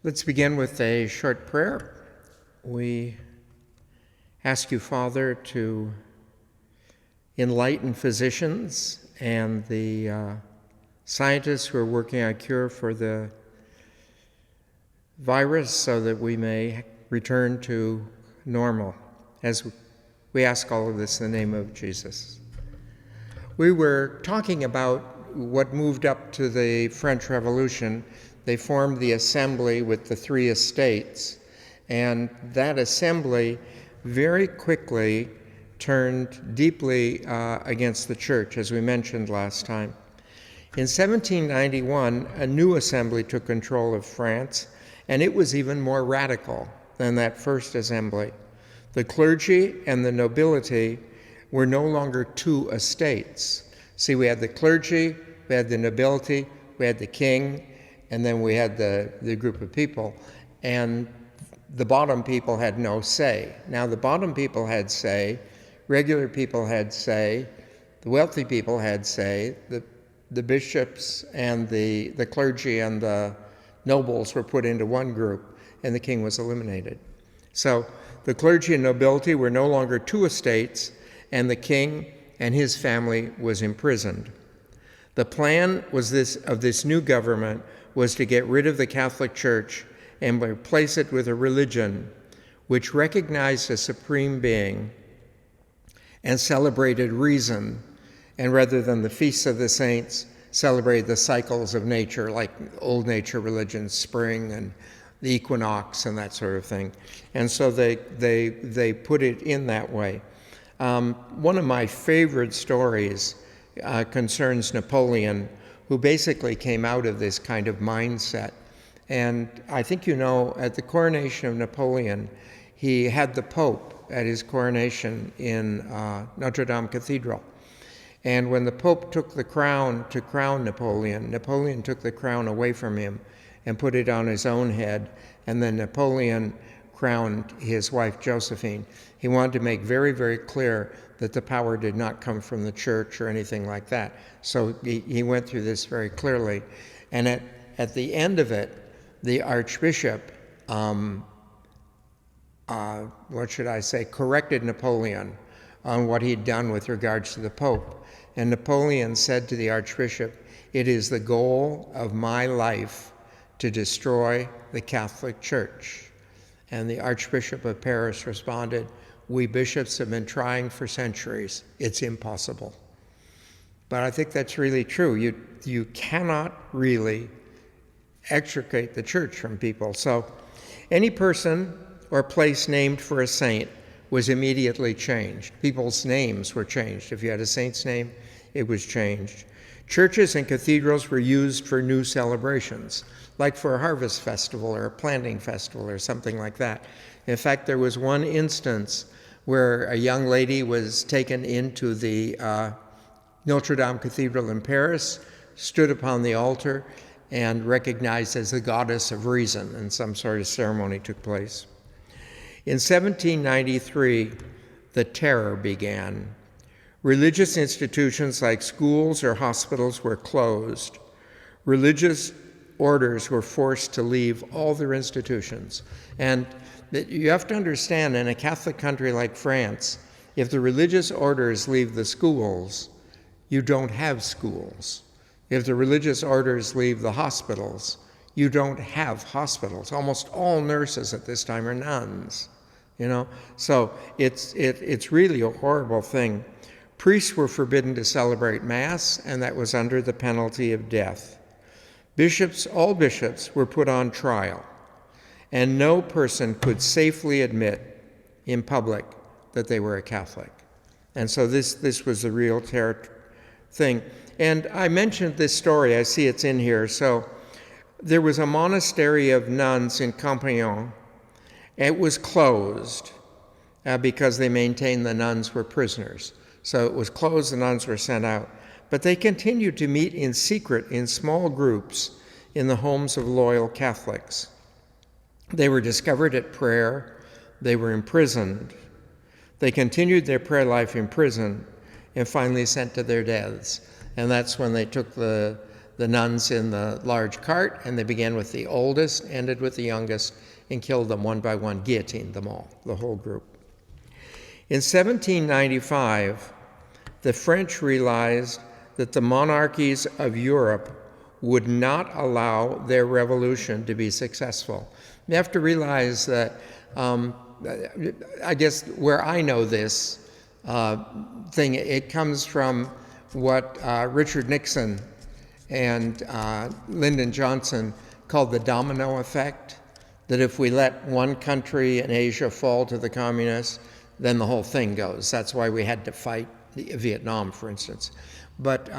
Let's begin with a short prayer. We ask you, Father, to enlighten physicians and the scientists who are working on a cure for the virus so that we may return to normal, as we ask all of this in the name of Jesus. We were talking about what moved up to the French Revolution. They formed the assembly with the three estates, and that assembly very quickly turned deeply against the church, as we mentioned last time. In 1791, a new assembly took control of France, and it was even more radical than that first assembly. The clergy and the nobility were no longer two estates. See, we had the clergy, we had the nobility, we had the king, and then we had the group of people, and the bottom people had no say. Now the bottom people had say, regular people had say, the wealthy people had say, the bishops and the clergy and the nobles were put into one group, and the king was eliminated. So the clergy and nobility were no longer two estates, and the king and his family was imprisoned. The plan was of this new government was to get rid of the Catholic Church and replace it with a religion which recognized a supreme being and celebrated reason, and rather than the feasts of the saints, celebrated the cycles of nature, like old nature religions, spring and the equinox and that sort of thing. And so they put it in that way. One of my favorite stories concerns Napoleon, who basically came out of this kind of mindset. And I think you know, at the coronation of Napoleon, he had the Pope at his coronation in Notre Dame Cathedral. And when the Pope took the crown to crown Napoleon, Napoleon took the crown away from him and put it on his own head, and then Napoleon crowned his wife Josephine. He wanted to make very, very clear that the power did not come from the church or anything like that. So he went through this very clearly. And at the end of it, the Archbishop, corrected Napoleon on what he'd done with regards to the Pope. And Napoleon said to the Archbishop, "It is the goal of my life to destroy the Catholic Church." And the Archbishop of Paris responded, "We bishops have been trying for centuries. It's impossible." But I think that's really true. You cannot really extricate the church from people. So any person or place named for a saint was immediately changed. People's names were changed. If you had a saint's name, it was changed. Churches and cathedrals were used for new celebrations, like for a harvest festival or a planting festival or something like that. In fact, there was one instance where a young lady was taken into the Notre Dame Cathedral in Paris, stood upon the altar, and recognized as the goddess of reason, and some sort of ceremony took place. In 1793, the terror began. Religious institutions like schools or hospitals were closed. Religious orders were forced to leave all their institutions. And you have to understand, in a Catholic country like France, if the religious orders leave the schools, you don't have schools. If the religious orders leave the hospitals, you don't have hospitals. Almost all nurses at this time are nuns, So it's really a horrible thing. Priests were forbidden to celebrate Mass, and that was under the penalty of death. All bishops were put on trial, and no person could safely admit in public that they were a Catholic. And so this was the real thing. And I mentioned this story, I see it's in here. So there was a monastery of nuns in Campang. It was closed because they maintained the nuns were prisoners. So it was closed, the nuns were sent out. But they continued to meet in secret in small groups in the homes of loyal Catholics. They were discovered at prayer. They were imprisoned. They continued their prayer life in prison and finally sent to their deaths. And that's when they took the the nuns in the large cart, and they began with the oldest, ended with the youngest, and killed them one by one, guillotined them all, the whole group. In 1795, the French realized that the monarchies of Europe would not allow their revolution to be successful. You have to realize that, I guess where I know this thing, it comes from what Richard Nixon and Lyndon Johnson called the domino effect, that if we let one country in Asia fall to the communists, then the whole thing goes. That's why we had to fight Vietnam, for instance. But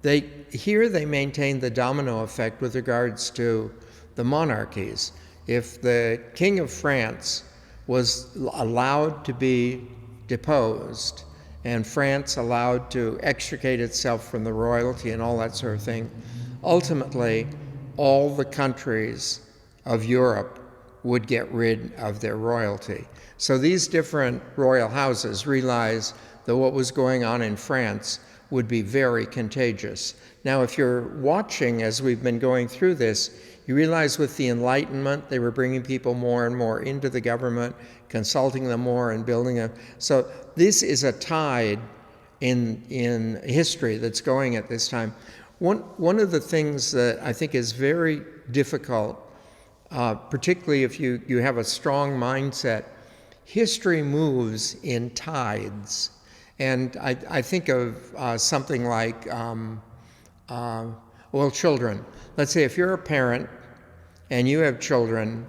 they maintain the domino effect with regards to the monarchies. If the King of France was allowed to be deposed and France allowed to extricate itself from the royalty and all that sort of thing, ultimately all the countries of Europe would get rid of their royalty. So these different royal houses realized that what was going on in France would be very contagious. Now, if you're watching as we've been going through this, you realize with the Enlightenment, they were bringing people more and more into the government, consulting them more and building them. So this is a tide in history that's going at this time. One of the things that I think is very difficult, particularly if you have a strong mindset, history moves in tides. And I think of something like, children. Let's say if you're a parent and you have children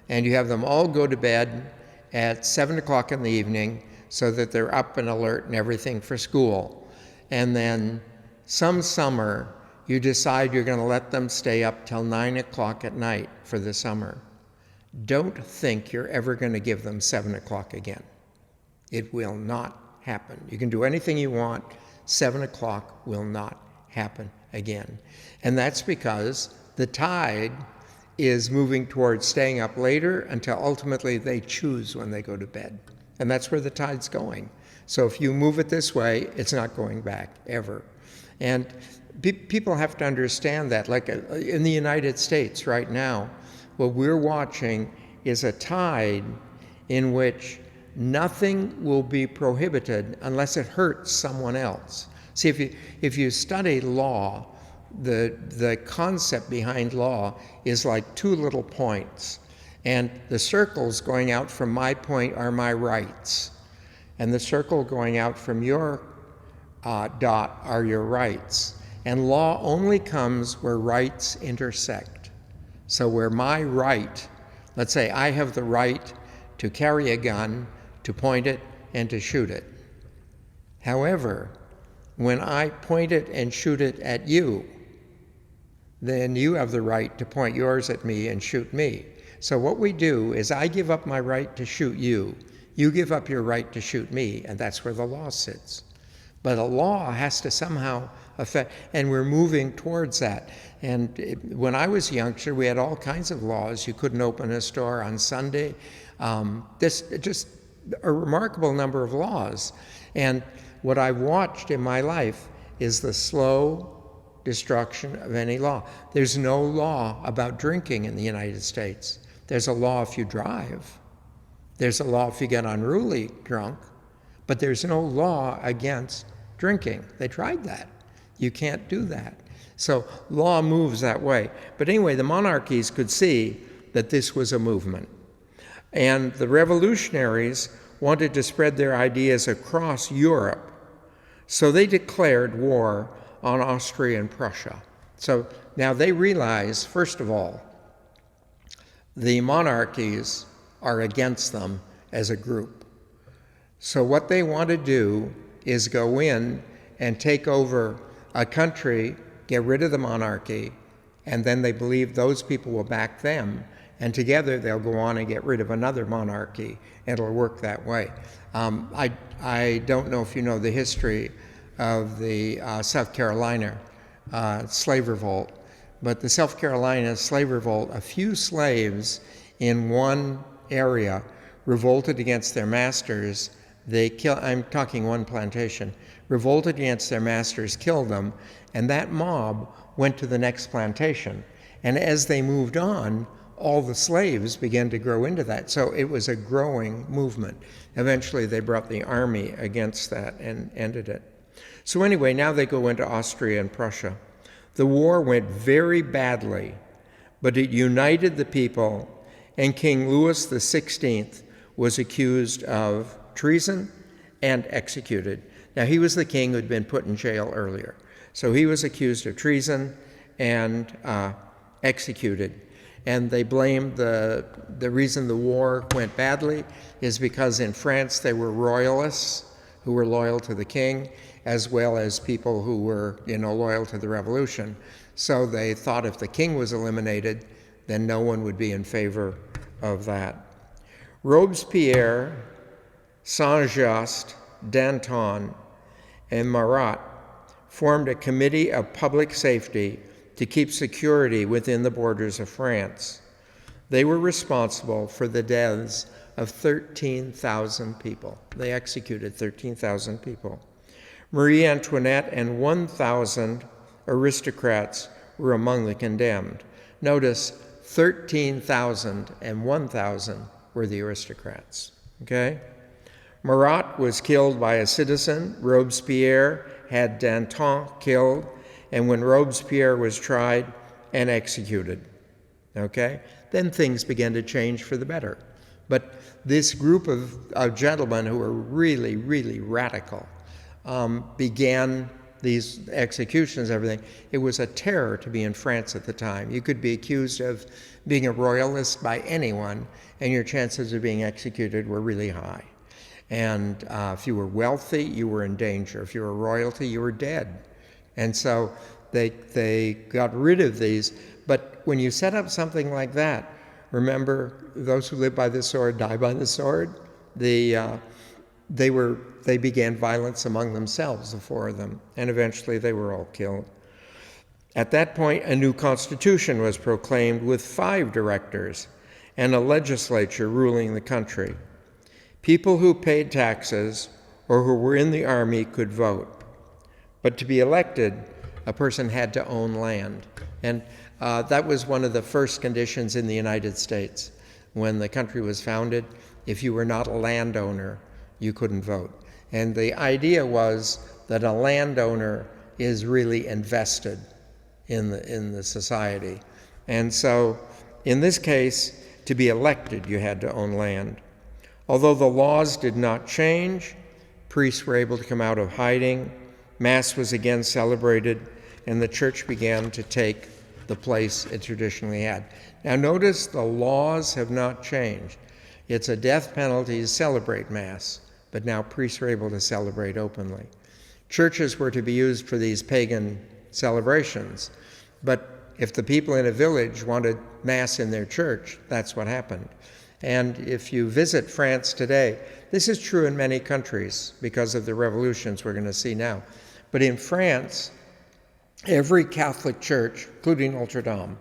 and you have them all go to bed at 7 o'clock in the evening so that they're up and alert and everything for school. And then some summer you decide you're going to let them stay up till 9 o'clock at night for the summer. Don't think you're ever going to give them 7 o'clock again. It will not happen. You can do anything you want. 7 o'clock will not happen again. And that's because the tide is moving towards staying up later until ultimately they choose when they go to bed. And that's where the tide's going. So if you move it this way, it's not going back ever. And people have to understand that. Like in the United States right now, what we're watching is a tide in which nothing will be prohibited unless it hurts someone else. See, if you study law, the concept behind law is like two little points. And the circles going out from my point are my rights. And the circle going out from your dot are your rights. And law only comes where rights intersect. So where my right, let's say I have the right to carry a gun, to point it, and to shoot it. However, when I point it and shoot it at you, then you have the right to point yours at me and shoot me. So what we do is I give up my right to shoot you, you give up your right to shoot me, and that's where the law sits. But a law has to somehow affect, and we're moving towards that. And when I was a youngster, we had all kinds of laws. You couldn't open a store on Sunday. Just a remarkable number of laws. And what I've watched in my life is the slow destruction of any law. There's no law about drinking in the United States. There's a law if you drive. There's a law if you get unruly drunk. But there's no law against drinking. They tried that. You can't do that. So law moves that way. But anyway, the monarchies could see that this was a movement. And the revolutionaries wanted to spread their ideas across Europe. So they declared war on Austria and Prussia. So now they realize, first of all, the monarchies are against them as a group. So what they want to do is go in and take over a country, get rid of the monarchy, and then they believe those people will back them, and together they'll go on and get rid of another monarchy, and it'll work that way. I don't know if you know the history of the South Carolina slave revolt, but the South Carolina slave revolt, a few slaves in one area revolted against their masters. I'm talking one plantation, revolted against their masters, killed them, and that mob went to the next plantation. And as they moved on, all the slaves began to grow into that. So it was a growing movement. Eventually, they brought the army against that and ended it. So anyway, now they go into Austria and Prussia. The war went very badly, but it united the people, and King Louis XVI was accused of treason and executed. Now, he was the king who'd been put in jail earlier. So he was accused of treason and executed. And they blamed the reason the war went badly is because in France they were royalists who were loyal to the king, as well as people who were, loyal to the revolution. So they thought if the king was eliminated, then no one would be in favor of that. Robespierre, Saint-Just, Danton, and Marat formed a committee of public safety to keep security within the borders of France. They were responsible for the deaths of 13,000 people. They executed 13,000 people. Marie Antoinette and 1,000 aristocrats were among the condemned. Notice 13,000 and 1,000 were the aristocrats, okay? Marat was killed by a citizen. Robespierre had Danton killed, and when Robespierre was tried and executed, okay? Then things began to change for the better. But this group of gentlemen who were really, really radical began these executions, everything. It was a terror to be in France at the time. You could be accused of being a royalist by anyone, and your chances of being executed were really high. And if you were wealthy, you were in danger. If you were royalty, you were dead. And so they got rid of these. But when you set up something like that, remember, those who live by the sword die by the sword. They began violence among themselves, the four of them, and eventually they were all killed. At that point, a new constitution was proclaimed with 5 directors and a legislature ruling the country. People who paid taxes or who were in the army could vote. But to be elected, a person had to own land. And that was one of the first conditions in the United States. When the country was founded, if you were not a landowner, you couldn't vote. And the idea was that a landowner is really invested in the society. And so in this case, to be elected, you had to own land. Although the laws did not change, priests were able to come out of hiding, Mass was again celebrated, and the church began to take the place it traditionally had. Now notice the laws have not changed. It's a death penalty to celebrate Mass, but now priests are able to celebrate openly. Churches were to be used for these pagan celebrations, but if the people in a village wanted Mass in their church, that's what happened. And if you visit France today, this is true in many countries because of the revolutions we're going to see now. But in France, every Catholic church, including Notre Dame,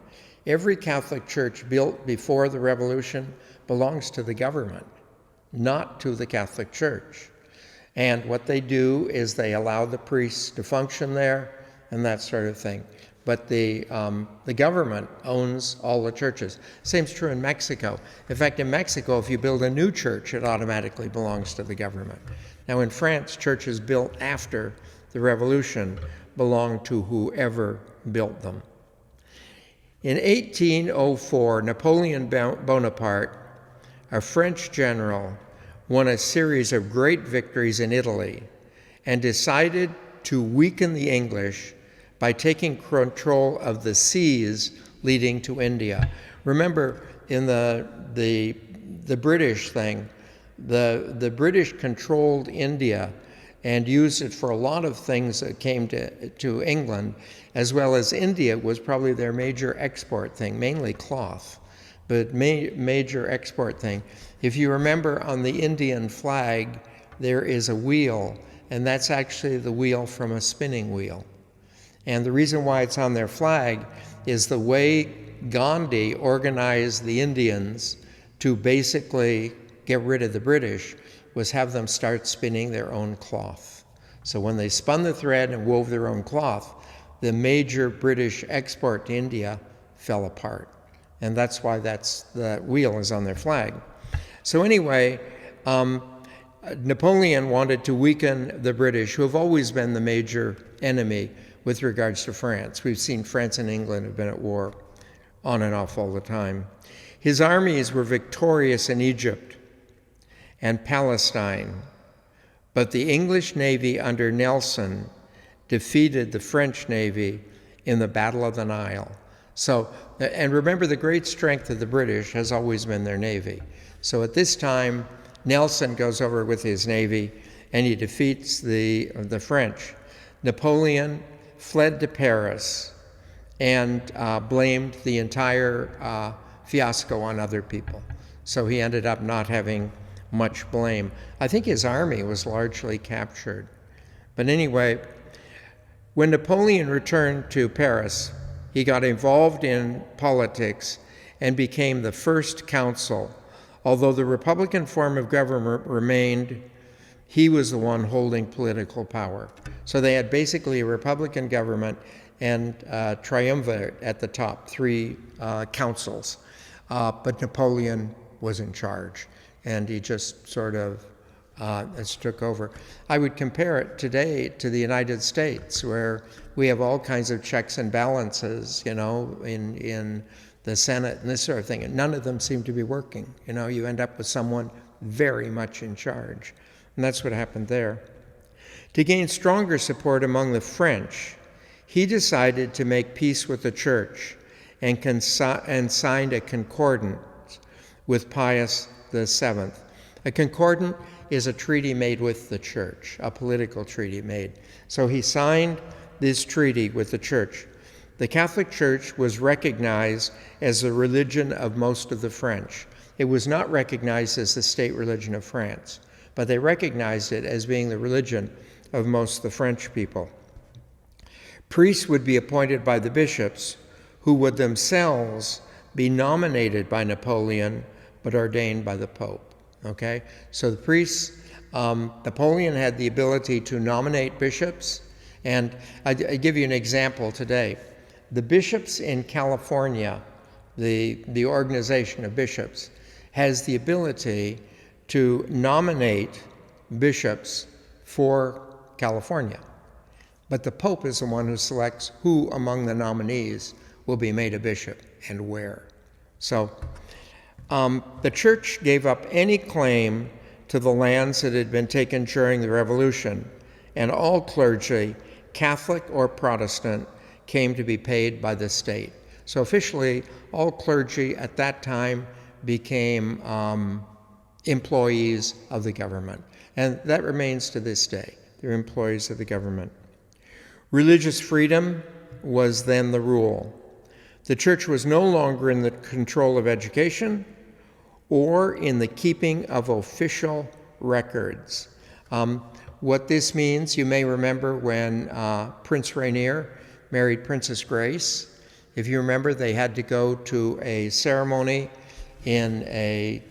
every Catholic church built before the revolution belongs to the government, not to the Catholic Church. And what they do is they allow the priests to function there and that sort of thing. But the government owns all the churches. Same's true in Mexico. In fact, in Mexico, if you build a new church, it automatically belongs to the government. Now in France, churches built after the revolution belong to whoever built them. In 1804, Napoleon Bonaparte, a French general, won a series of great victories in Italy and decided to weaken the English by taking control of the seas leading to India. Remember, in the British thing, the British controlled India and used it for a lot of things that came to England, as well as India was probably their major export thing, mainly cloth, but major export thing. If you remember, on the Indian flag, there is a wheel, and that's actually the wheel from a spinning wheel. And the reason why it's on their flag is the way Gandhi organized the Indians to basically get rid of the British was have them start spinning their own cloth. So when they spun the thread and wove their own cloth, the major British export to India fell apart. And that's why the wheel is on their flag. So anyway, Napoleon wanted to weaken the British, who have always been the major enemy with regards to France. We've seen France and England have been at war on and off all the time. His armies were victorious in Egypt and Palestine, but the English Navy under Nelson defeated the French Navy in the Battle of the Nile. So, and remember, the great strength of the British has always been their Navy. So at this time, Nelson goes over with his Navy and he defeats the French. Napoleon fled to Paris and blamed the entire fiasco on other people. So he ended up not having much blame. I think his army was largely captured. But anyway, when Napoleon returned to Paris, he got involved in politics and became the first consul. Although the Republican form of government remained, he was the one holding political power. So they had basically a Republican government and triumvirate at the top, three councils. But Napoleon was in charge, and he just sort of took over. I would compare it today to the United States, where we have all kinds of checks and balances, in the Senate and this sort of thing, and none of them seem to be working. You end up with someone very much in charge, and that's what happened there. To gain stronger support among the French, he decided to make peace with the church and signed a concordant with Pius VII. A concordant is a treaty made with the church, a political treaty made. So he signed this treaty with the church. The Catholic Church was recognized as the religion of most of the French. It was not recognized as the state religion of France, but they recognized it as being the religion of most of the French people. Priests would be appointed by the bishops, who would themselves be nominated by Napoleon, but ordained by the Pope. Okay? So the priests, Napoleon had the ability to nominate bishops, and I give you an example today. The bishops in California, the organization of bishops, has the ability to nominate bishops for California. But the Pope is the one who selects who among the nominees will be made a bishop and where. So the church gave up any claim to the lands that had been taken during the Revolution, and all clergy, Catholic or Protestant, came to be paid by the state. So officially, all clergy at that time became employees of the government. And that remains to this day. They're employees of the government. Religious freedom was then the rule. The church was no longer in the control of education or in the keeping of official records. What this means, you may remember when Prince Rainier married Princess Grace. If you remember, they had to go to a ceremony in a,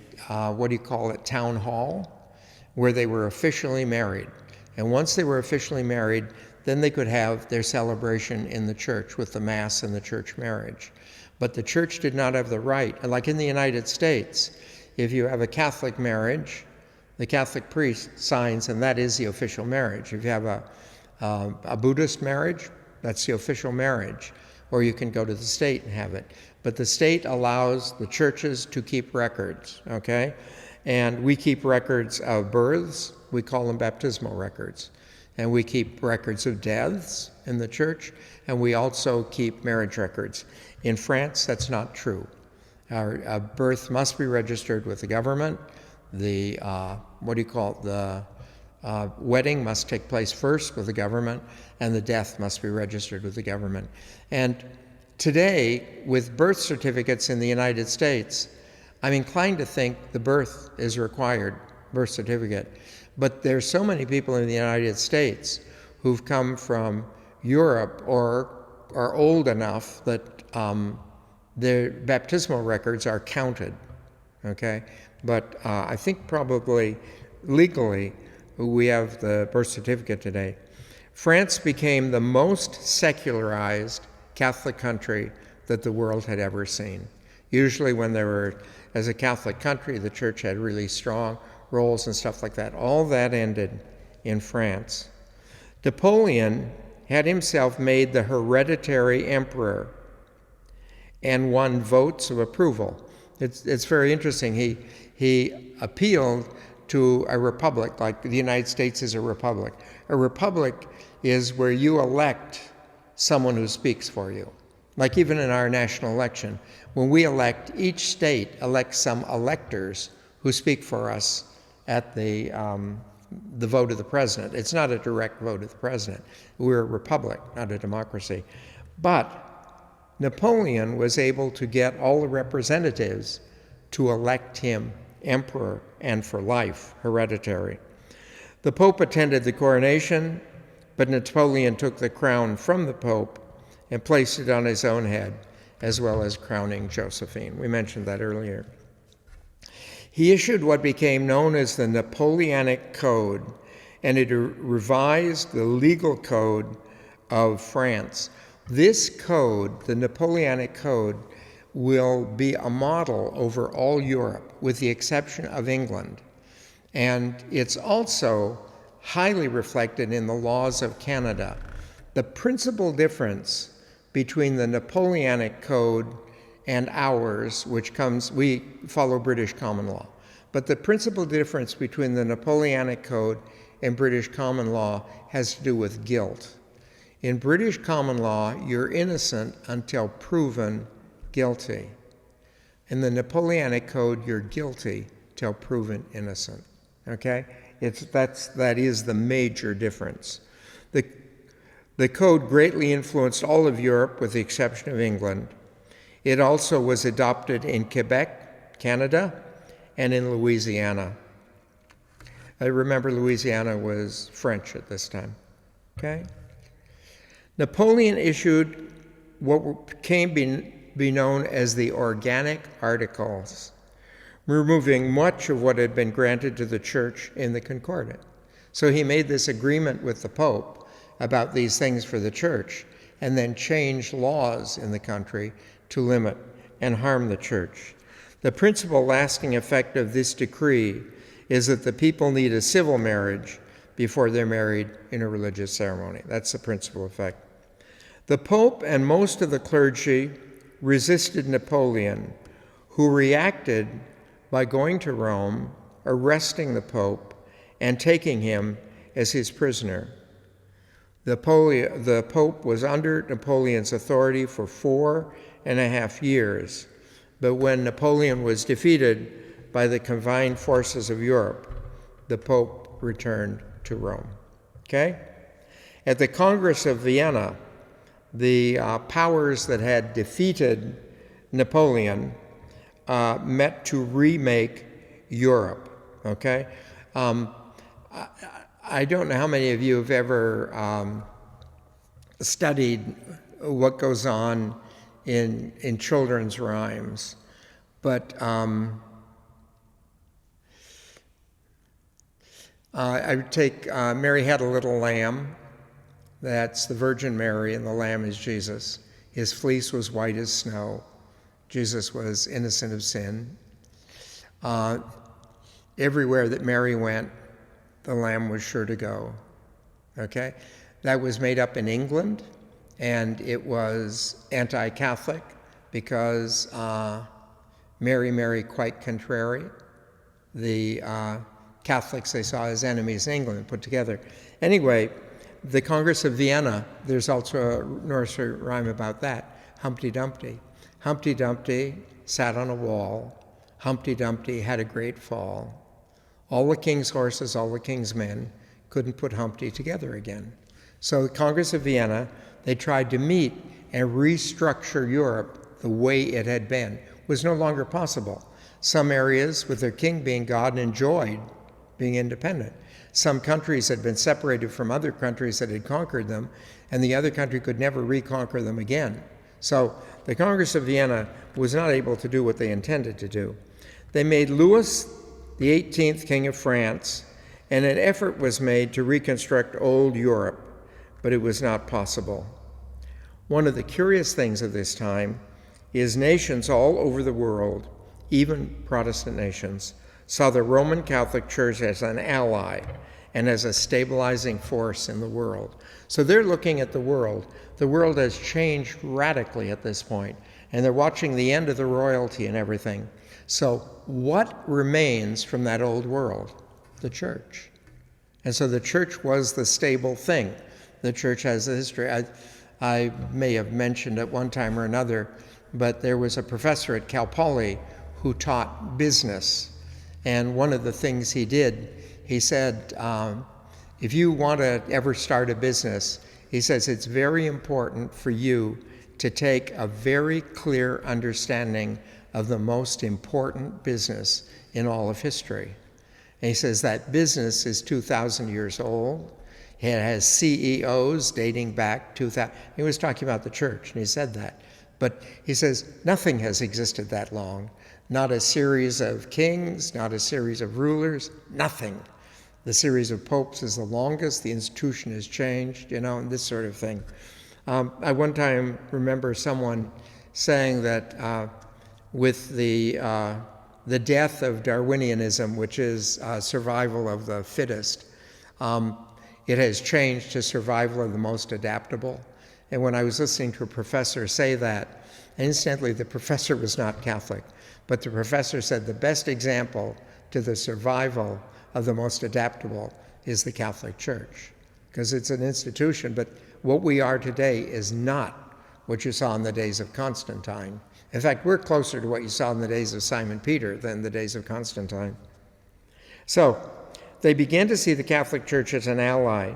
town hall, where they were officially married. And once they were officially married, then they could have their celebration in the church with the Mass and the church marriage. But the church did not have the right, like in the United States, if you have a Catholic marriage, the Catholic priest signs, and that is the official marriage. If you have a Buddhist marriage, that's the official marriage. Or you can go to the state and have it. But the state allows the churches to keep records, okay? And we keep records of births. We call them baptismal records. And we keep records of deaths in the church, and we also keep marriage records. In France, that's not true. Our birth must be registered with the government. The wedding must take place first with the government, and the death must be registered with the government. And today, with birth certificates in the United States, I'm inclined to think the birth is required, birth certificate. But there's so many people in the United States who've come from Europe or are old enough that their baptismal records are counted, okay? But I think probably legally we have the birth certificate today, France became the most secularized Catholic country that the world had ever seen. Usually when there were, as a Catholic country, the church had really strong roles and stuff like that. All that ended in France. Napoleon had himself made the hereditary emperor and won votes of approval. It's very interesting. He appealed to a republic, like the United States is a republic. A republic is where you elect someone who speaks for you. Like even in our national election, when we elect, each state elects some electors who speak for us at the vote of the president. It's not a direct vote of the president. We're a republic, not a democracy. But Napoleon was able to get all the representatives to elect him emperor and for life, hereditary. The Pope attended the coronation, but Napoleon took the crown from the Pope and placed it on his own head, as well as crowning Josephine. We mentioned that earlier. He issued what became known as the Napoleonic Code, and it revised the legal code of France. This code, the Napoleonic Code, will be a model over all Europe, with the exception of England. And it's also highly reflected in the laws of Canada. The principal difference between the Napoleonic Code and ours, we follow British common law. But the principal difference between the Napoleonic Code and British common law has to do with guilt. In British common law, you're innocent until proven guilty. In the Napoleonic Code, you're guilty till proven innocent. Okay? That is the major difference. The code greatly influenced all of Europe, with the exception of England. It also was adopted in Quebec, Canada, and in Louisiana. I remember Louisiana was French at this time. Okay? Napoleon issued what came to be known as the Organic Articles, removing much of what had been granted to the church in the Concordat. So he made this agreement with the Pope about these things for the church, and then changed laws in the country to limit and harm the church. The principal lasting effect of this decree is that the people need a civil marriage before they're married in a religious ceremony. That's the principal effect. The Pope and most of the clergy resisted Napoleon, who reacted by going to Rome, arresting the Pope, and taking him as his prisoner. The Pope was under Napoleon's authority for 4.5 years, but when Napoleon was defeated by the combined forces of Europe, the Pope returned to Rome. Okay? At the Congress of Vienna, the powers that had defeated Napoleon met to remake Europe. Okay? I don't know how many of you have ever studied what goes on in children's rhymes, but I would take Mary Had a Little Lamb. That's the Virgin Mary, and the Lamb is Jesus. His fleece was white as snow. Jesus was innocent of sin. Everywhere that Mary went, the Lamb was sure to go. Okay? That was made up in England, and it was anti-Catholic because Mary, Mary, quite contrary. The Catholics they saw as enemies in England put together. Anyway, the Congress of Vienna, there's also a nursery rhyme about that. Humpty Dumpty. Humpty Dumpty sat on a wall. Humpty Dumpty had a great fall. All the king's horses, all the king's men couldn't put Humpty together again. So the Congress of Vienna, they tried to meet and restructure Europe the way it had been. It was no longer possible. Some areas, with their king being God, enjoyed being independent. Some countries had been separated from other countries that had conquered them, and the other country could never reconquer them again. So the Congress of Vienna was not able to do what they intended to do. They made Louis the 18th King of France and an effort was made to reconstruct old Europe, but it was not possible. One of the curious things of this time is nations all over the world, even Protestant nations, saw the Roman Catholic Church as an ally and as a stabilizing force in the world. So they're looking at the world. The world has changed radically at this point, and they're watching the end of the royalty and everything. So what remains from that old world? The church. And so the church was the stable thing. The church has a history. I may have mentioned at one time or another, but there was a professor at Cal Poly who taught business. And one of the things he did, he said, if you want to ever start a business, he says it's very important for you to take a very clear understanding of the most important business in all of history. And he says that business is 2,000 years old. It has CEOs dating back 2,000. He was talking about the church, and he said that. But he says nothing has existed that long. Not a series of kings, not a series of rulers, nothing. The series of popes is the longest. The institution has changed, and this sort of thing. I one time remember someone saying that with the death of Darwinianism, which is survival of the fittest, it has changed to survival of the most adaptable. And when I was listening to a professor say that, incidentally, the professor was not Catholic, but the professor said the best example to the survival of the most adaptable is the Catholic Church, because it's an institution, but what we are today is not what you saw in the days of Constantine. In fact, we're closer to what you saw in the days of Simon Peter than the days of Constantine. So they began to see the Catholic Church as an ally.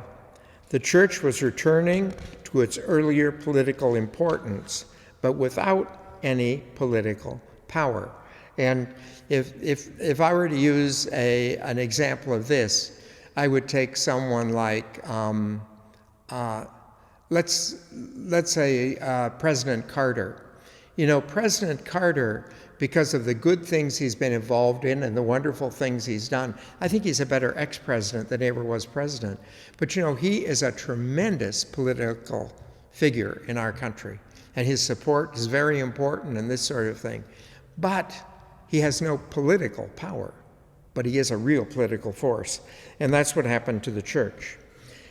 The church was returning to its earlier political importance, but without any political power. And if I were to use an example of this, I would take someone like, let's say President Carter. President Carter, because of the good things he's been involved in and the wonderful things he's done, I think he's a better ex-president than he ever was president. But he is a tremendous political figure in our country, and his support is very important and this sort of thing. But he has no political power, but he is a real political force, and that's what happened to the church.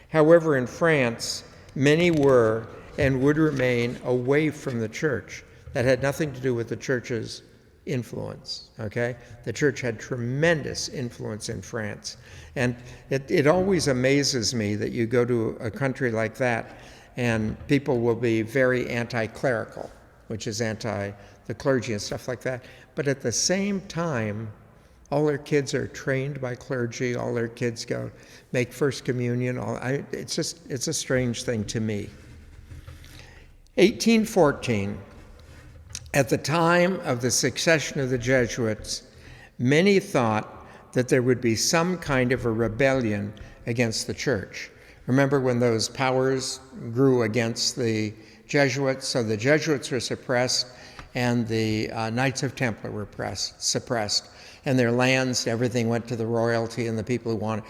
However, in France, many were and would remain away from the church. That had nothing to do with the church's influence, okay? The church had tremendous influence in France. And it always amazes me that you go to a country like that and people will be very anti-clerical, which is anti the clergy and stuff like that. But at the same time, all their kids are trained by clergy, all their kids go make First Communion. It's a strange thing to me. 1814, at the time of the succession of the Jesuits, many thought that there would be some kind of a rebellion against the church. Remember when those powers grew against the Jesuits? So the Jesuits were suppressed, and the Knights of Templar were suppressed, and their lands, everything went to the royalty and the people who wanted.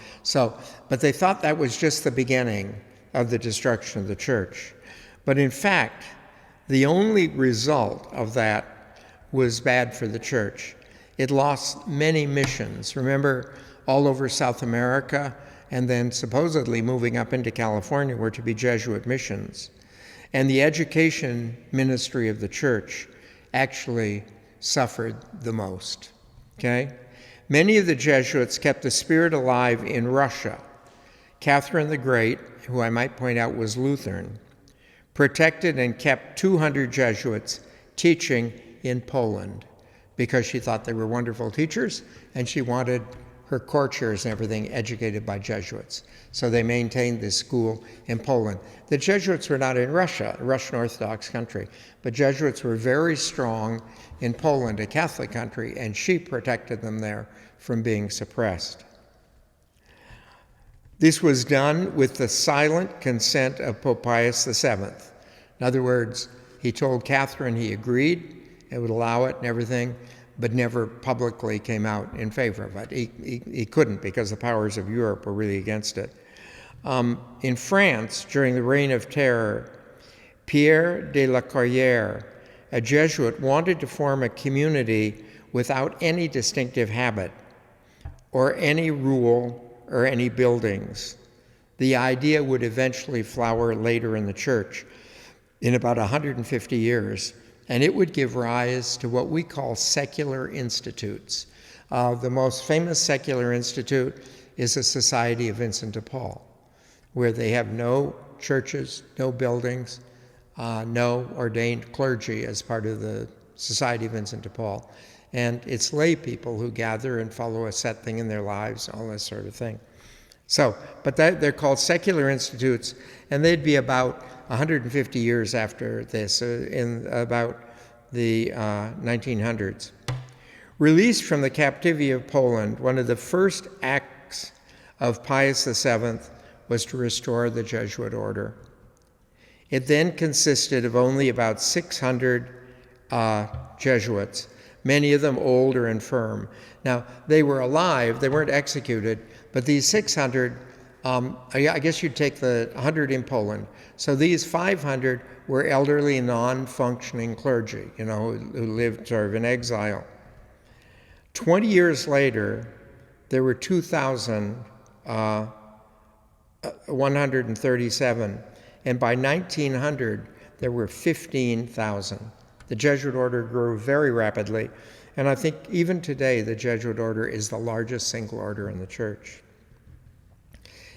But they thought that was just the beginning of the destruction of the church. But in fact, the only result of that was bad for the church. It lost many missions. Remember, all over South America, and then supposedly moving up into California were to be Jesuit missions. And the education ministry of the church actually suffered the most, okay? Many of the Jesuits kept the spirit alive in Russia. Catherine the Great, who I might point out was Lutheran, protected and kept 200 Jesuits teaching in Poland because she thought they were wonderful teachers and she wanted her courtiers and everything educated by Jesuits. So they maintained this school in Poland. The Jesuits were not in Russia, a Russian Orthodox country, but Jesuits were very strong in Poland, a Catholic country, and she protected them there from being suppressed. This was done with the silent consent of Pope Pius VII. In other words, he told Catherine he agreed, it would allow it and everything, but never publicly came out in favor of it. He couldn't, because the powers of Europe were really against it. In France, during the Reign of Terror, Pierre de la Courrière, a Jesuit, wanted to form a community without any distinctive habit or any rule or any buildings. The idea would eventually flower later in the church in about 150 years, and it would give rise to what we call secular institutes. The most famous secular institute is the Society of Vincent de Paul, where they have no churches, no buildings, no ordained clergy as part of the Society of Vincent de Paul. And it's lay people who gather and follow a set thing in their lives, all this sort of thing. So, but they're called secular institutes, and they'd be about 150 years after this, in about the 1900s. Released from the captivity of Poland, one of the first acts of Pius VII was to restore the Jesuit order. It then consisted of only about 600 Jesuits, many of them old or infirm. Now, they were alive, they weren't executed, but these 600, I guess you'd take the 100 in Poland. So these 500 were elderly, non-functioning clergy, who lived sort of in exile. 20 years later, there were 2,137, and by 1900, there were 15,000. The Jesuit order grew very rapidly, and I think even today the Jesuit order is the largest single order in the church.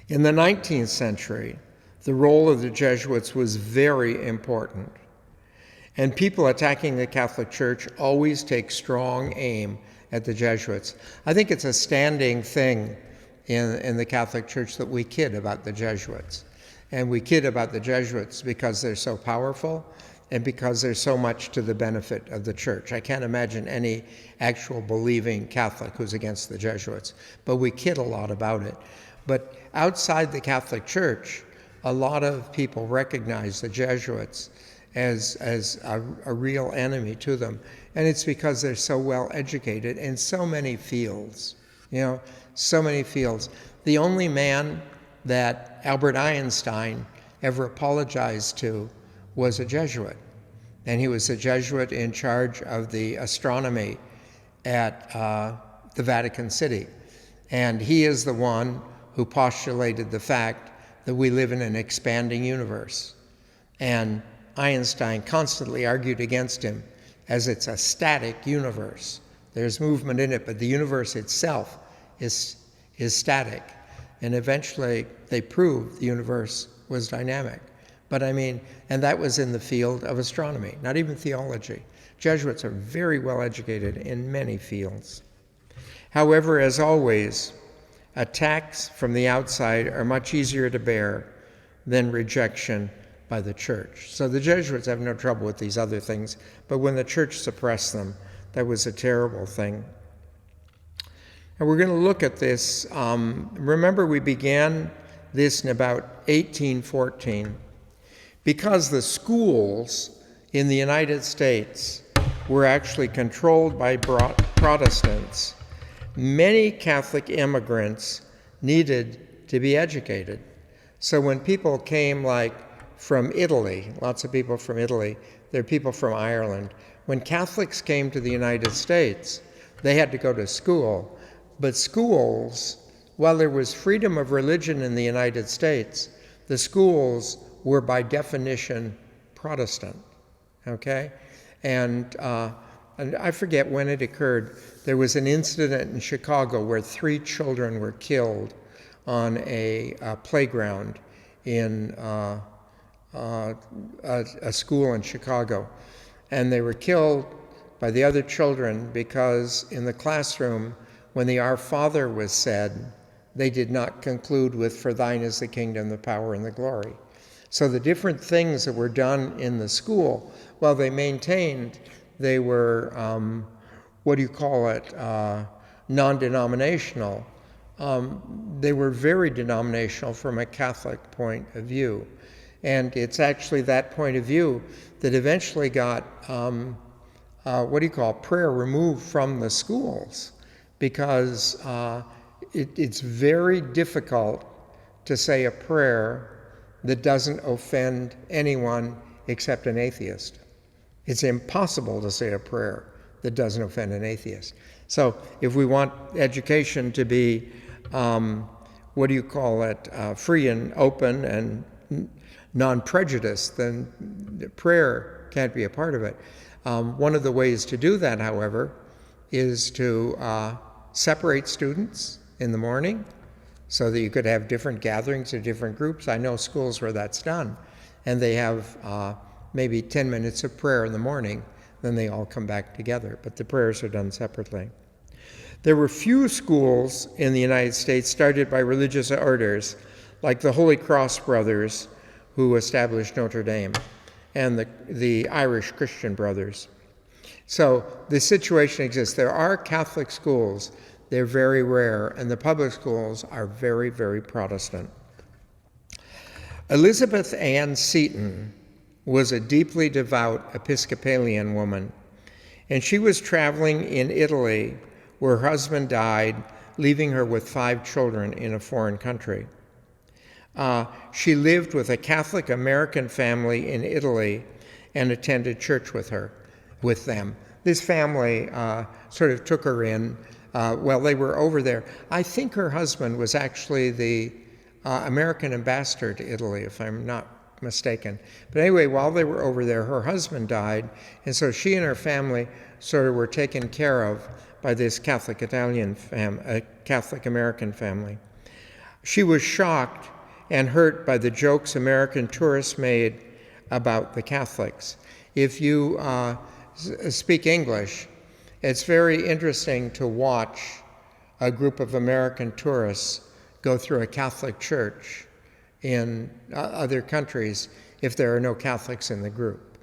In the 19th century, the role of the Jesuits was very important, and people attacking the Catholic Church always take strong aim at the Jesuits. I think it's a standing thing in the Catholic Church that we kid about the Jesuits. And we kid about the Jesuits because they're so powerful and because there's so much to the benefit of the church. I can't imagine any actual believing Catholic who's against the Jesuits, but we kid a lot about it. But outside the Catholic Church, a lot of people recognize the Jesuits as a real enemy to them. And it's because they're so well educated in so many fields, so many fields. The only man that Albert Einstein ever apologized to was a Jesuit. And he was a Jesuit in charge of the astronomy at the Vatican City. And he is the one who postulated the fact that we live in an expanding universe. And Einstein constantly argued against him, as it's a static universe. There's movement in it, but the universe itself is static. And eventually they proved the universe was dynamic. But and that was in the field of astronomy, not even theology. Jesuits are very well educated in many fields. However, as always, attacks from the outside are much easier to bear than rejection by the church. So the Jesuits have no trouble with these other things, but when the church suppressed them, that was a terrible thing. And we're going to look at this. Remember, we began this in about 1814. Because the schools in the United States were actually controlled by Protestants, many Catholic immigrants needed to be educated. So when people came from Italy, lots of people from Italy, there are people from Ireland. When Catholics came to the United States, they had to go to school. But schools, while there was freedom of religion in the United States, the schools were by definition Protestant, okay? And I forget when it occurred. There was an incident in Chicago where 3 children were killed on a playground in a school in Chicago. And they were killed by the other children because in the classroom, when the Our Father was said, they did not conclude with, "For thine is the kingdom, the power, and the glory." So the different things that were done in the school, while they maintained, they were, non-denominational. They were very denominational from a Catholic point of view. And it's actually that point of view that eventually got prayer removed from the schools, because it's very difficult to say a prayer that doesn't offend anyone except an atheist. It's impossible to say a prayer that doesn't offend an atheist. So if we want education to be, free and open and non-prejudiced, then prayer can't be a part of it. One of the ways to do that, however, is to separate students in the morning so that you could have different gatherings of different groups. I know schools where that's done, and they have maybe 10 minutes of prayer in the morning, then they all come back together, but the prayers are done separately. There were few schools in the United States started by religious orders, like the Holy Cross Brothers, who established Notre Dame, and the Irish Christian Brothers. So the situation exists. There are Catholic schools. They're very rare, and the public schools are very, very Protestant. Elizabeth Ann Seton was a deeply devout Episcopalian woman, and she was traveling in Italy where her husband died, leaving her with 5 children in a foreign country. She lived with a Catholic American family in Italy and attended church with them. This family sort of took her in while they were over there. I think her husband was actually the American ambassador to Italy, if I'm not mistaken. But anyway, while they were over there, her husband died, and so she and her family sort of were taken care of by this Catholic American family. She was shocked and hurt by the jokes American tourists made about the Catholics. If you speak English, it's very interesting to watch a group of American tourists go through a Catholic church in other countries if there are no Catholics in the group.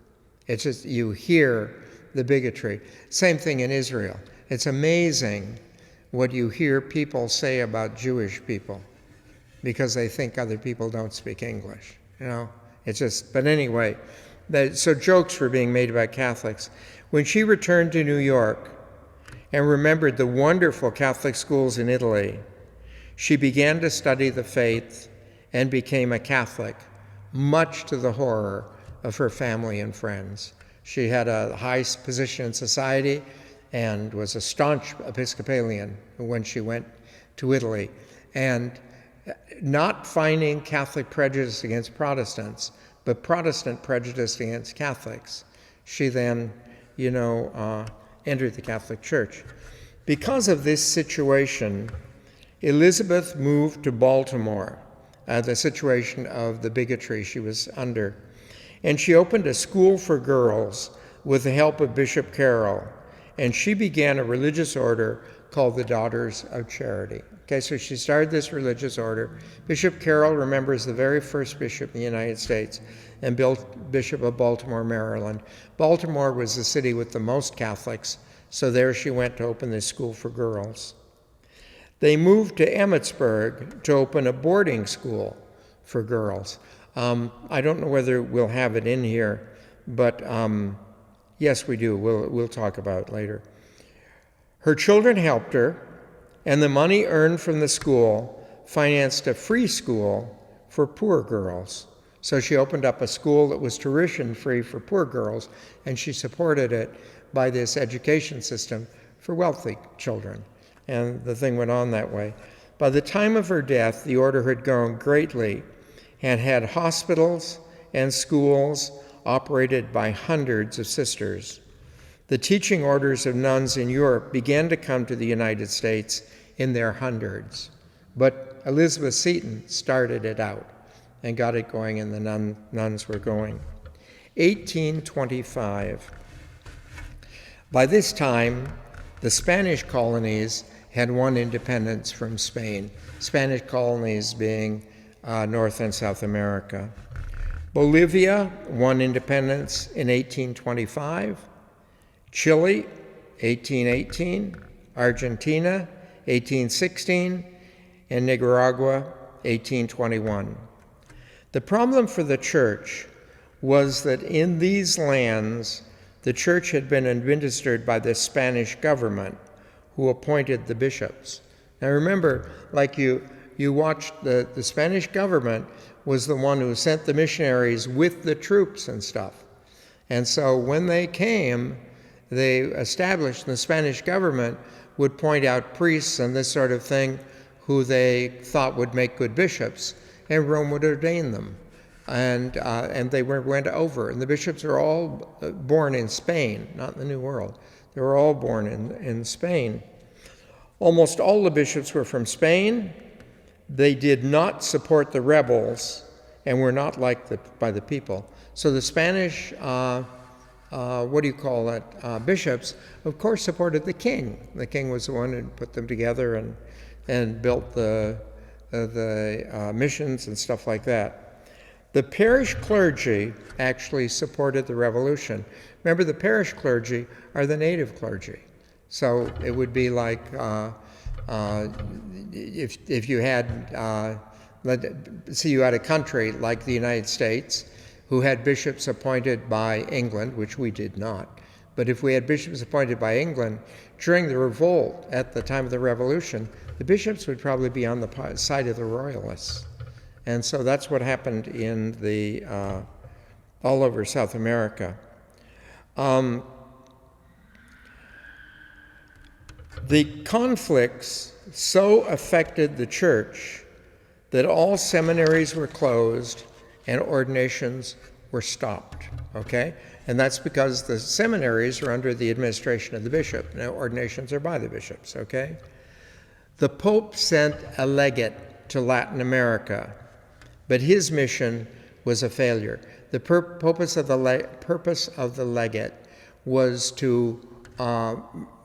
It's just, you hear the bigotry. Same thing in Israel. It's amazing what you hear people say about Jewish people because they think other people don't speak English. It's just, but anyway, so jokes were being made about Catholics. When she returned to New York and remembered the wonderful Catholic schools in Italy, she began to study the faith and became a Catholic, much to the horror of her family and friends. She had a high position in society and was a staunch Episcopalian when she went to Italy. And not finding Catholic prejudice against Protestants, but Protestant prejudice against Catholics, she then, entered the Catholic Church. Because of this situation, Elizabeth moved to Baltimore, the situation of the bigotry she was under. And she opened a school for girls with the help of Bishop Carroll. And she began a religious order called the Daughters of Charity. Okay, so she started this religious order. Bishop Carroll, remember, is the very first bishop in the United States and Bishop of Baltimore, Maryland. Baltimore was the city with the most Catholics, so there she went to open this school for girls. They moved to Emmitsburg to open a boarding school for girls. I don't know whether we'll have it in here, but yes, we do. We'll talk about it later. Her children helped her, and the money earned from the school financed a free school for poor girls. So she opened up a school that was tuition-free for poor girls, and she supported it by this education system for wealthy children. And the thing went on that way. By the time of her death, the order had grown greatly and had hospitals and schools operated by hundreds of sisters. The teaching orders of nuns in Europe began to come to the United States in their hundreds. But Elizabeth Seton started it out and got it going, and the nuns were going. 1825. By this time, the Spanish colonies had won independence from Spain, Spanish colonies being North and South America. Bolivia won independence in 1825, Chile, 1818, Argentina, 1816, and Nicaragua, 1821. The problem for the church was that in these lands, the church had been administered by the Spanish government, who appointed the bishops. Now remember, like you watched, the Spanish government was the one who sent the missionaries with the troops and stuff. And so when they came, they established, the Spanish government would point out priests and this sort of thing who they thought would make good bishops, and Rome would ordain them. And they went over. And the bishops are all born in Spain, not in the New World. They were all born in Spain. Almost all the bishops were from Spain. They did not support the rebels and were not liked by the people. So the Spanish, bishops, of course, supported the king. The king was the one who put them together and built the missions and stuff like that. The parish clergy actually supported the revolution. Remember, the parish clergy are the native clergy. So it would be like if you had, you had a country like the United States who had bishops appointed by England, which we did not. But if we had bishops appointed by England, during the revolt at the time of the revolution, the bishops would probably be on the side of the royalists. And so that's what happened in all over South America. The conflicts so affected the church that all seminaries were closed and ordinations were stopped, okay? And that's because the seminaries are under the administration of the bishop. Now, ordinations are by the bishops, okay? The Pope sent a legate to Latin America, but his mission was a failure. The purpose of the legate was to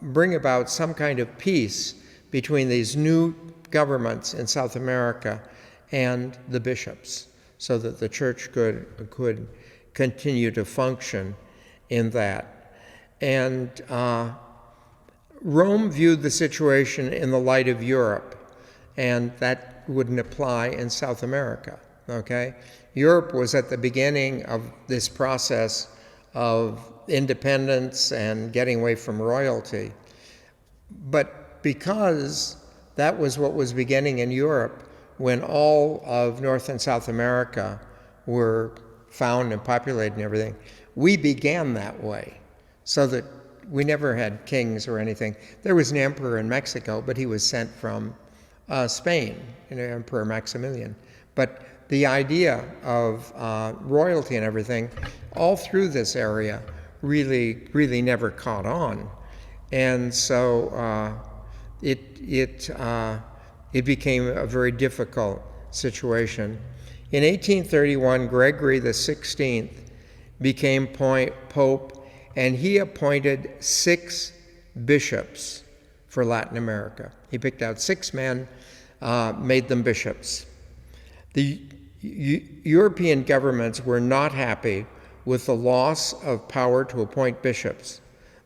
bring about some kind of peace between these new governments in South America and the bishops, so that the church could continue to function in that. And Rome viewed the situation in the light of Europe, and that wouldn't apply in South America, okay? Europe was at the beginning of this process of independence and getting away from royalty. But because that was what was beginning in Europe, when all of North and South America were found and populated and everything, we began that way, so that we never had kings or anything. There was an emperor in Mexico, but he was sent from Spain, Emperor Maximilian. But the idea of royalty and everything all through this area really never caught on. And so it became a very difficult situation. In 1831, Gregory XVI became Pope, and he appointed 6 bishops for Latin America. He picked out 6 men, made them bishops. The European governments were not happy with the loss of power to appoint bishops,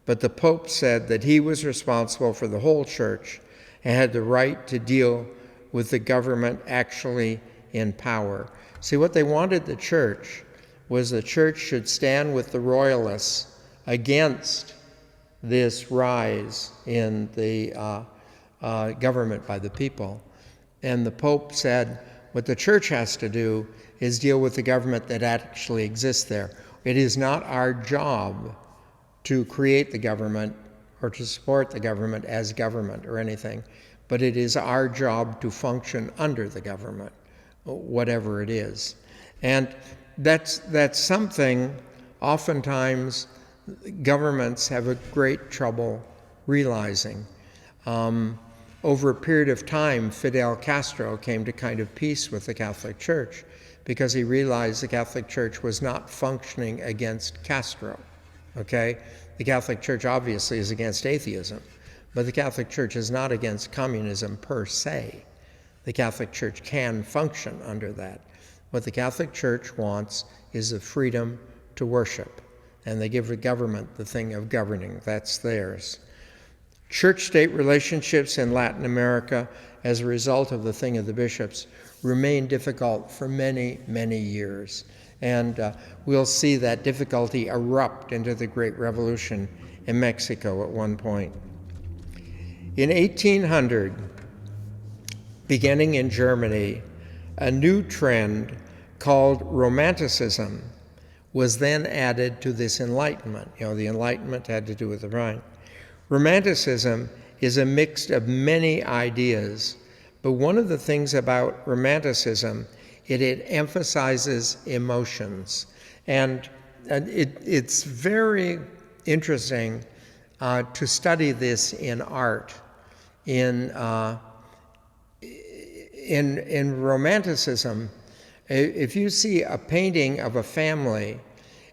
but the Pope said that he was responsible for the whole church and had the right to deal with the government actually in power. See, what they wanted the church was the church should stand with the royalists against this rise in the government by the people. And the Pope said, what the church has to do is deal with the government that actually exists there. It is not our job to create the government or to support the government as government or anything, but it is our job to function under the government, whatever it is. And that's something oftentimes governments have a great trouble realizing. Over a period of time, Fidel Castro came to kind of peace with the Catholic Church because he realized the Catholic Church was not functioning against Castro, okay? The Catholic Church obviously is against atheism, but the Catholic Church is not against communism per se. The Catholic Church can function under that. What the Catholic Church wants is the freedom to worship, and they give the government the thing of governing. That's theirs. Church-state relationships in Latin America, as a result of the thing of the bishops, remained difficult for many, many years. And we'll see that difficulty erupt into the Great Revolution in Mexico at one point. In 1800, beginning in Germany, a new trend called Romanticism was then added to this Enlightenment. The Enlightenment had to do with the mind. Romanticism is a mix of many ideas, but one of the things about Romanticism, it emphasizes emotions. And it's very interesting to study this in art. In Romanticism, if you see a painting of a family,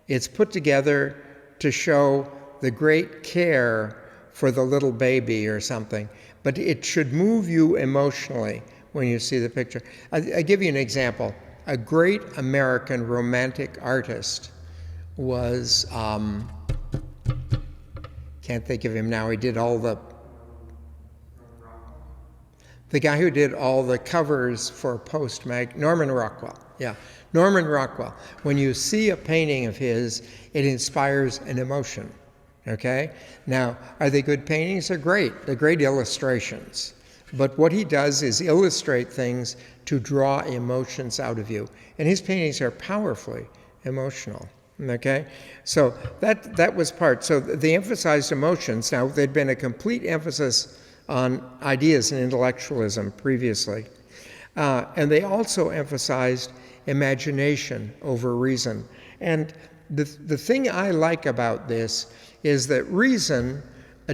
it's put together to show the great care for the little baby or something, but it should move you emotionally when you see the picture. I give you an example. A great American romantic artist was, can't think of him now, he did all the guy who did all the covers for Post mag, Norman Rockwell. Yeah, Norman Rockwell. When you see a painting of his, it inspires an emotion, okay? Now, are they good paintings? They're great. They're great illustrations. But what he does is illustrate things to draw emotions out of you. And his paintings are powerfully emotional, okay? So that was part. So they emphasized emotions. Now, there'd been a complete emphasis on ideas and intellectualism previously. And they also emphasized imagination over reason. And the thing I like about this is that reason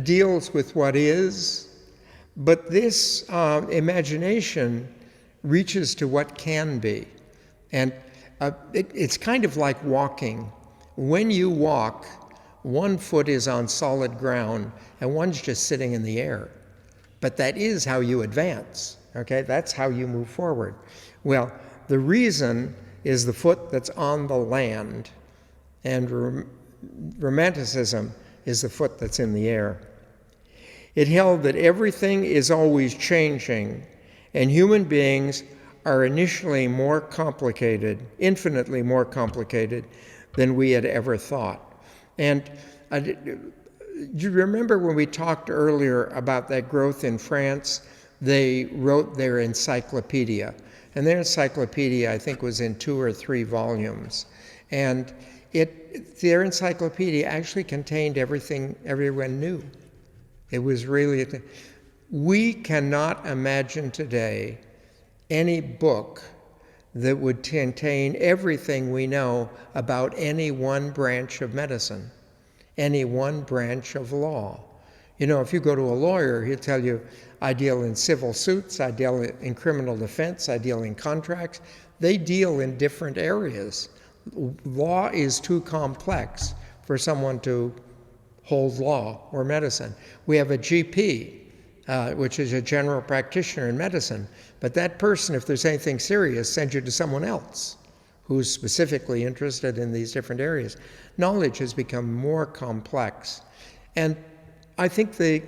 deals with what is, but this imagination reaches to what can be. And it's kind of like walking. When you walk, one foot is on solid ground and one's just sitting in the air. But that is how you advance, okay? That's how you move forward. Well, the reason is the foot that's on the land, and Romanticism is the foot that's in the air. It held that everything is always changing, and human beings are initially more complicated, infinitely more complicated than we had ever thought. And you remember when we talked earlier about that growth in France? They wrote their encyclopedia. And their encyclopedia, I think, was in 2 or 3 volumes. And their encyclopedia actually contained everything everyone knew. It was really, we cannot imagine today any book that would contain everything we know about any one branch of medicine, any one branch of law. If you go to a lawyer, he'll tell you, I deal in civil suits, I deal in criminal defense, I deal in contracts. They deal in different areas. Law is too complex for someone to hold law or medicine. We have a GP, which is a general practitioner in medicine, but that person, if there's anything serious, sends you to someone else who's specifically interested in these different areas. Knowledge has become more complex. And I think I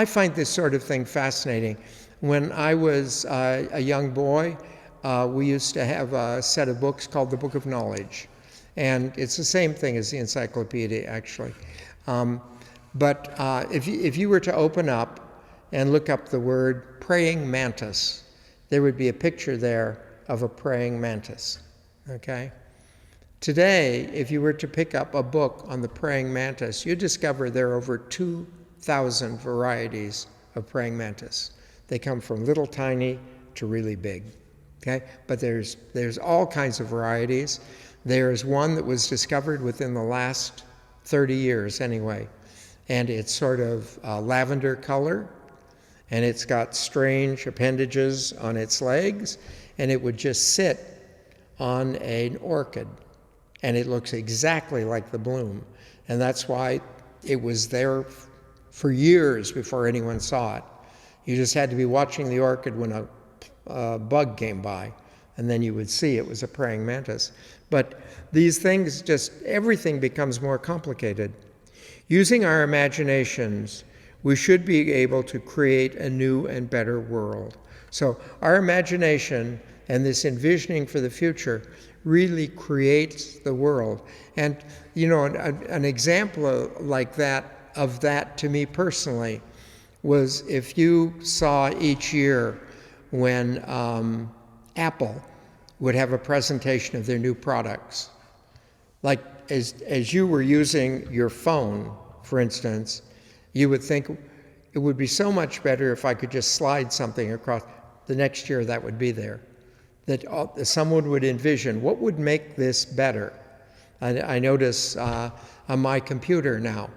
find this sort of thing fascinating. When I was a young boy, we used to have a set of books called the Book of Knowledge. And it's the same thing as the encyclopedia, actually. But if you were to open up and look up the word Praying Mantis, there would be a picture there of a praying mantis, okay? Today, if you were to pick up a book on the praying mantis, you'd discover there are over 2,000 varieties of praying mantis. They come from little tiny to really big, okay? But there's all kinds of varieties. There's one that was discovered within the last 30 years anyway, and it's sort of lavender color, and it's got strange appendages on its legs, and it would just sit on an orchid, and it looks exactly like the bloom. And that's why it was there for years before anyone saw it. You just had to be watching the orchid when a bug came by, and then you would see it was a praying mantis. But these things, everything becomes more complicated. Using our imaginations, we should be able to create a new and better world. So our imagination And this envisioning for the future really creates the world. And, you know, an example like that, of that to me personally, was if you saw each year when Apple would have a presentation of their new products. Like as you were using your phone, for instance, you would think it would be so much better if I could just slide something across. The next year that would be there. That someone would envision, what would make this better? I notice on my computer now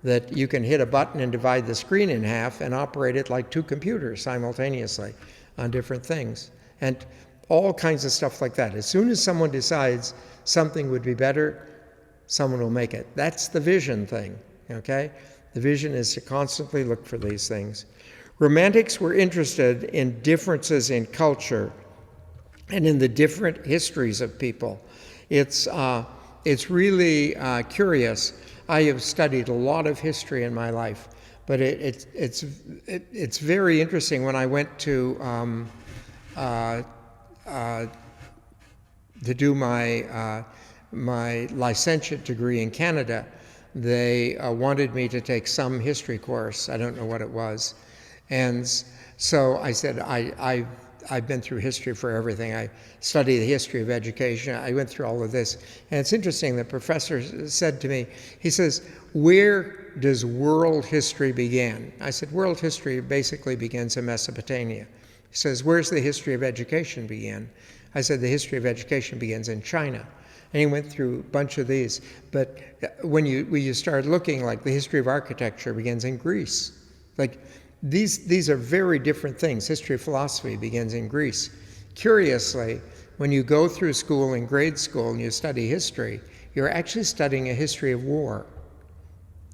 that you can hit a button and divide the screen in half and operate it like two computers simultaneously on different things. And all kinds of stuff like that. As soon as someone decides something would be better, someone will make it. That's the vision thing, okay? The vision is to constantly look for these things. Romantics were interested in differences in culture and in the different histories of people. It's really curious. I have studied a lot of history in my life, but it's very interesting. When I went to do my licentiate degree in Canada, they wanted me to take some history course. I don't know what it was. And so I said, I've been through history for everything. I studied the history of education. I went through all of this. And it's interesting, the professor said to me, he says, where does world history begin? I said, world history basically begins in Mesopotamia. He says, where's the history of education begin? I said, the history of education begins in China. And he went through a bunch of these. But when you start looking, like the history of architecture begins in Greece. Like these are very different things. History of philosophy begins in Greece. Curiously, when you go through school in grade school and you study history, you're actually studying a history of war.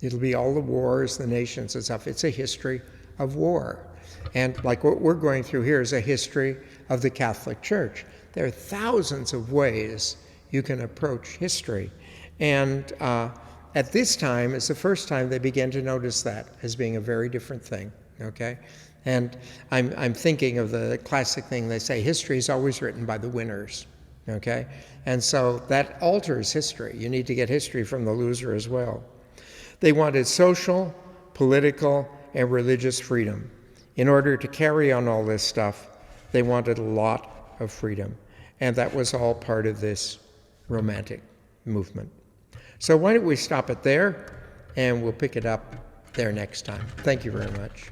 It'll be all the wars, the nations and stuff. It's a history of war. And like what we're going through here is a history of the Catholic Church. There are thousands of ways you can approach history. And at this time, it's the first time they began to notice that as being a very different thing, okay? And I'm thinking of the classic thing they say, history is always written by the winners, okay? And so that alters history. You need to get history from the loser as well. They wanted social, political, and religious freedom. In order to carry on all this stuff, they wanted a lot of freedom. And that was all part of this Romantic movement. So why don't we stop it there, and we'll pick it up there next time. Thank you very much.